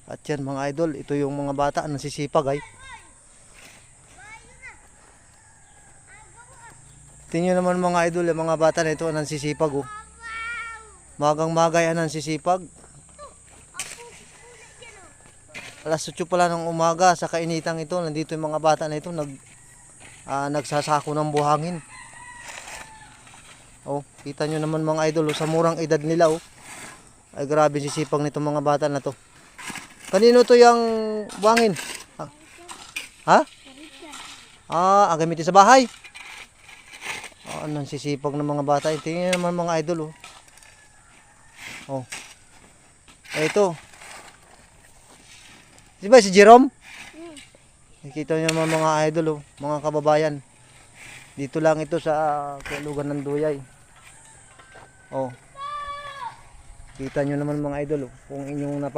At yan mga idol, ito yung mga bata na nagsisipag ay. Tingnan naman mga idol, yung mga bata na ito nagsisipag oh. Magang magay nagsisipag. Alas 8 pala ng umaga sa kainitang ito, nandito yung mga bata na ito nagsasako ng buhangin. Oh, kita nyo naman mga idol, oh, sa murang edad nila oh. Ay grabe sisipag nito mga bata na to. Kanino to yung buhangin? Ha? Gamitin sa bahay. Anong sisipag ng mga bata. Tingnan naman mga idol oh. Oh. Ito. Di ba si Jerome? Nakita niyo naman mga idol oh, mga kababayan. Dito lang ito sa Lugan ng Duyay. Oh. Kita nyo naman mga idol oh, kung inyong